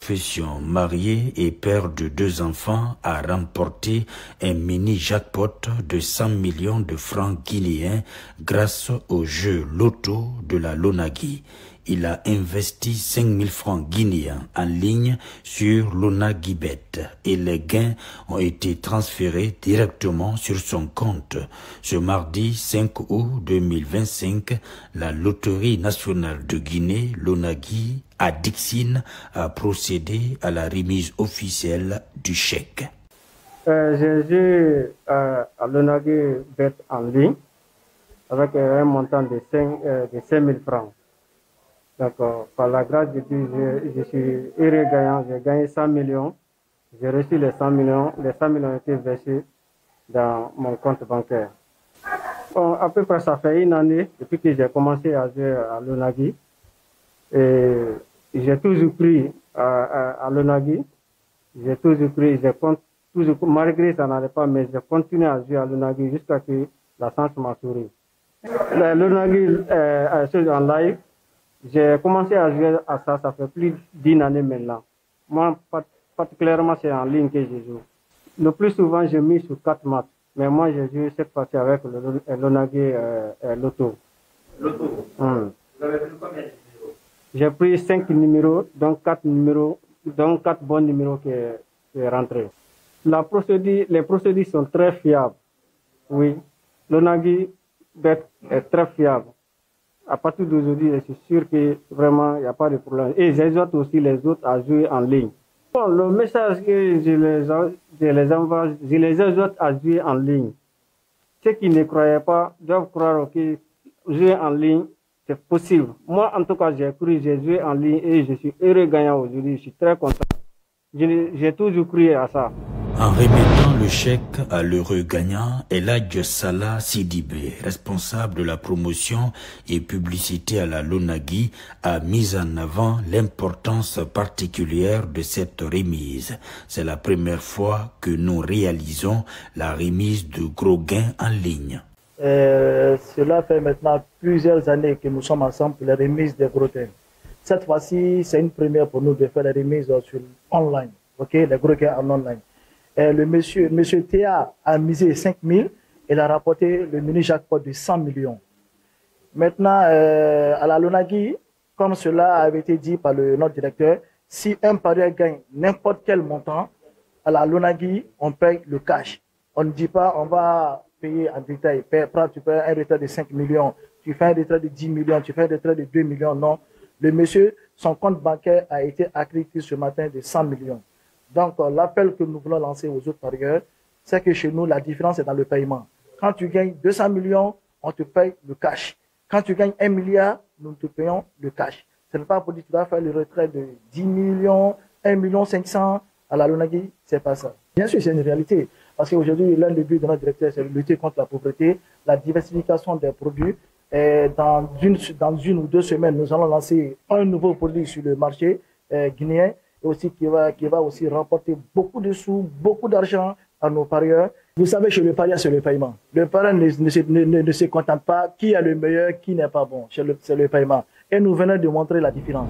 profession, marié et père de 2 enfants, a remporté un mini-jackpot de 100 millions de francs guinéens grâce au jeu Loto de la Lonagui. Il a investi 5 000 francs guinéens en ligne sur Lonagibet et les gains ont été transférés directement sur son compte. Ce mardi 5 août 2025, la Loterie nationale de Guinée, Lonagui, à Dixine, a procédé à la remise officielle du chèque. J'ai joué à Lonagibet en ligne avec un montant de 5 000 francs. D'accord. Par la grâce de Dieu, je suis heureux gagnant. J'ai gagné 100 millions. J'ai reçu les 100 millions. Les 100 millions ont été versés dans mon compte bancaire. Bon, à peu près, ça fait 1 année depuis que j'ai commencé à jouer à Lonagui. Et j'ai toujours pris à Lonagui. J'ai toujours pris, malgré ça n'allait pas, mais j'ai continué à jouer à Lonagui jusqu'à ce que la chance m'a souri. Lonagui en live. J'ai commencé à jouer à ça, ça fait plus d'1 année maintenant. Moi, particulièrement, c'est en ligne que je joue. Le plus souvent, je mise sur 4 matchs. Mais moi, je joue cette fois-ci avec le Lonagui Loto. Loto Vous avez pris combien de numéros? J'ai pris 5 numéros, donc 4 numéros, donc 4 bons numéros qui est rentré. Les procédures sont très fiables. Oui, Lonagui est très fiable. À partir d'aujourd'hui, je suis sûr que vraiment, il n'y a pas de problème. Et j'exhorte aussi les autres à jouer en ligne. Bon, le message que je les envoie, je les exhorte à jouer en ligne. Ceux qui ne croyaient pas doivent croire que jouer en ligne, c'est possible. Moi, en tout cas, j'ai cru, j'ai joué en ligne et je suis heureux gagnant aujourd'hui. Je suis très content. J'ai toujours cru à ça. En remettant le chèque à l'heureux gagnant, Eladj Salah Sidibé, responsable de la promotion et publicité à la Lonagui, a mis en avant l'importance particulière de cette remise. C'est la première fois que nous réalisons la remise de gros gains en ligne. Cela fait maintenant plusieurs années que nous sommes ensemble pour la remise des gros gains. Cette fois-ci, c'est une première pour nous de faire la remise sur online, les gros gains en online. Le monsieur Théa a misé 5 000 et il a rapporté le mini jackpot de 100 millions. Maintenant, à la Lonagui, comme cela avait été dit par notre directeur, si un parieur gagne n'importe quel montant, à la Lonagui, on paye le cash. On ne dit pas on va payer en détail. Tu payes un retrait de 5 millions, tu fais un retrait de 10 millions, tu fais un retrait de 2 millions. Non, le monsieur, son compte bancaire a été accrédité ce matin de 100 millions. Donc, l'appel que nous voulons lancer aux autres parieurs, c'est que chez nous, la différence est dans le paiement. Quand tu gagnes 200 millions, on te paye le cash. Quand tu gagnes 1 milliard, nous te payons le cash. Ce n'est pas pour dire que tu vas faire le retrait de 10 millions, 1 million 500 à la Lonagui, c'est pas ça. Bien sûr, c'est une réalité. Parce qu'aujourd'hui, l'un des buts de notre directeur, c'est de lutter contre la pauvreté, la diversification des produits. Et dans une ou 2 semaines, nous allons lancer un nouveau produit sur le marché guinéen. Et aussi qui va aussi remporter beaucoup de sous, beaucoup d'argent à nos parieurs. Vous savez, chez le parieur, c'est le paiement. Le parieur ne se contente pas qui est le meilleur, qui n'est pas bon. C'est le paiement. Et nous venons de montrer la différence.